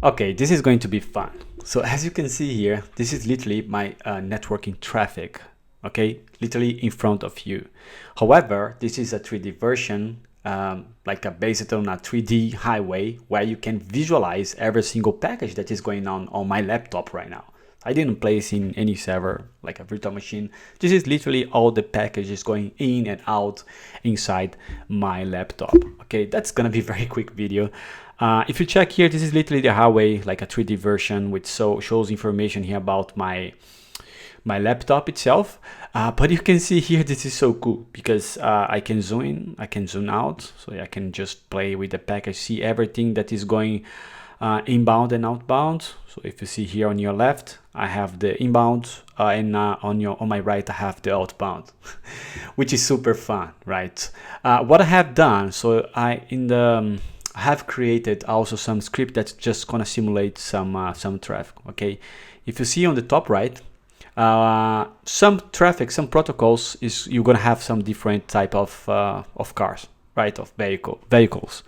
Okay, this is going to be fun. So as you can see here, this is literally my networking traffic, okay? Literally in front of you. However, this is a 3D version, like based on a 3D highway where you can visualize every single package that is going on my laptop right now. I didn't place in any server, like a virtual machine. This is literally all the packages going in and out inside my laptop. Okay, that's gonna be a very quick video. If you check here, this is literally the highway, like a 3D version, which shows information here about my laptop itself. But you can see here, this is so cool because I can zoom in, I can zoom out, so I can just play with the package, see everything that is going inbound and outbound. So if you see here on your left, I have the inbound, and on my right, I have the outbound, which is super fun, right? What I have done, so I have created also some script that's just gonna simulate some traffic. Okay, if you see on the top right, some traffic, some protocols is you're gonna have some different type of cars, right? Of vehicles.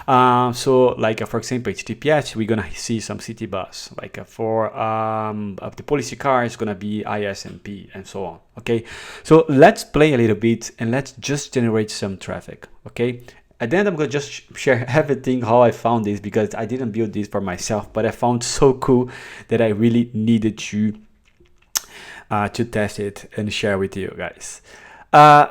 So like for example, HTTPS, we're gonna see some city bus. Like for the policy car, it's gonna be ISMP and so on. Okay, so let's play a little bit and let's just generate some traffic. Okay. At the end, I'm gonna just share everything how I found this because I didn't build this for myself, but I found so cool that I really needed to test it and share with you guys.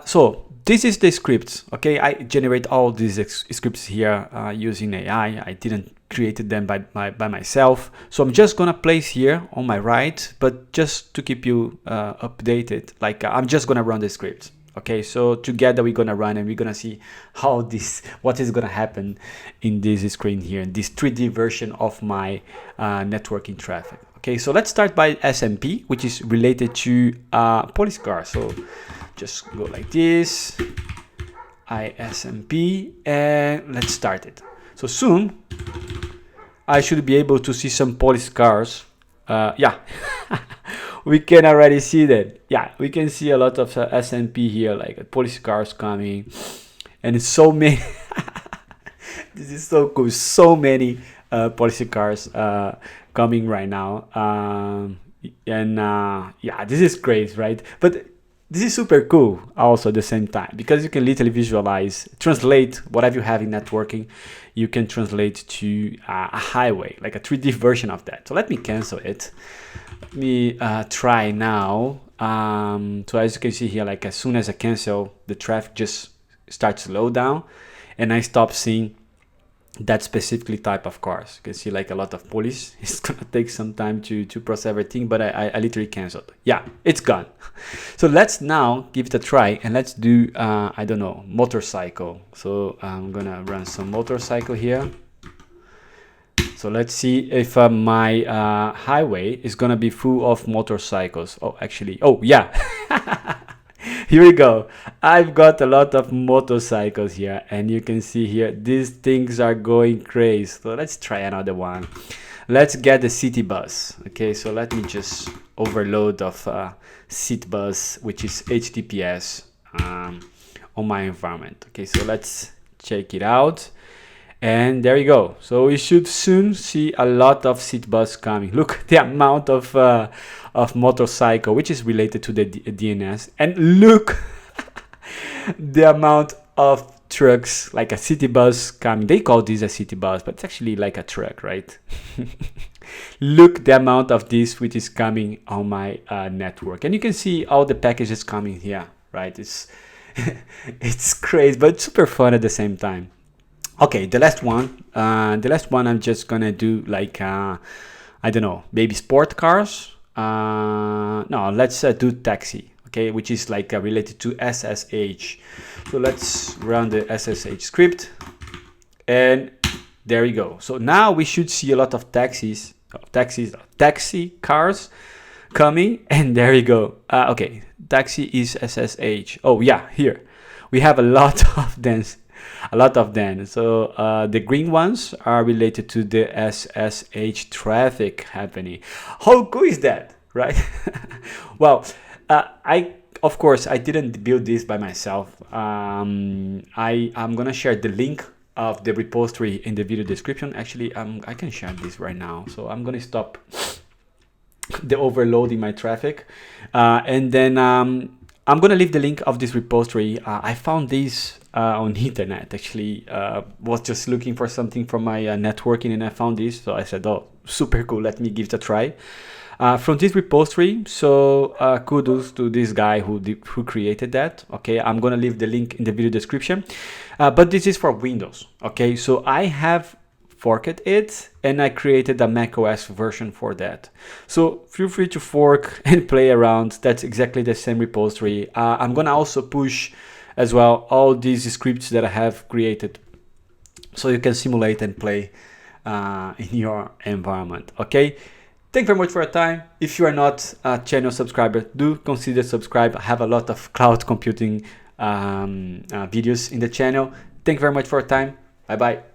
So this is the script. Okay, I generate all these scripts here using AI. I didn't create them by myself. So I'm just gonna place here on my right, but just to keep you updated, like I'm just gonna run the script. Okay, so together we're gonna run and we're gonna see what is gonna happen in this screen here, this 3D version of my networking traffic. Okay, so let's start by SMP, which is related to police car. So just go like this, ISMP, and let's start it. So soon I should be able to see some police cars. Yeah. We can already see that. Yeah, we can see a lot of SMP here, like police cars coming, and it's so many. This is so cool. So many police cars coming right now, yeah, this is great, right? But this is super cool also at the same time because you can literally visualize, translate whatever you have in networking. You can translate to a highway, like a 3D version of that. So let me cancel it. Let me try now. So as you can see here, like as soon as I cancel, the traffic just starts to slow down and I stop seeing that specifically type of cars. You can see like a lot of police. It's gonna take some time to process everything, but I literally canceled. Yeah, it's gone. So let's now give it a try and let's do, I don't know, motorcycle. So I'm gonna run some motorcycle here. So let's see if my highway is gonna be full of motorcycles. Oh, actually, oh yeah. Here we go. I've got a lot of motorcycles here and you can see here, these things are going crazy. So let's try another one. Let's get the city bus. Okay, so let me just overload of city bus, which is HTTPS on my environment. Okay, so let's check it out. And there you go. So we should soon see a lot of city bus coming. Look, the amount of motorcycle, which is related to the DNS. And look, the amount of trucks, like a city bus coming. They call this a city bus, but it's actually like a truck, right? Look, the amount of this which is coming on my network. And you can see all the packages coming here, right? It's, it's crazy, but super fun at the same time. Okay, the last one I'm just gonna do like I don't know, maybe sport cars. No, let's do taxi. Okay, which is like related to SSH. So let's run the SSH script, and there you go. So now we should see a lot of taxi cars coming, and there you go. Okay, taxi is SSH. Oh yeah, here we have a lot of them. So the green ones are related to the SSH traffic happening. How cool is that, right? Well, of course I didn't build this by myself. I'm gonna share the link of the repository in the video description. Actually, I can share this right now. So I'm gonna stop the overloading my traffic, and then I'm gonna leave the link of this repository. I found this on the internet. Actually, was just looking for something for my networking, and I found this. So I said, "Oh, super cool! Let me give it a try." From this repository, so kudos to this guy who created that. Okay, I'm gonna leave the link in the video description. But this is for Windows. Okay, so I have forked it and I created a macOS version for that. So feel free to fork and play around. That's exactly the same repository. I'm gonna also push as well all these scripts that I have created, so you can simulate and play in your environment. Okay. Thank you very much for your time. If you are not a channel subscriber, do consider subscribe. I have a lot of cloud computing videos in the channel. Thank you very much for your time. Bye bye.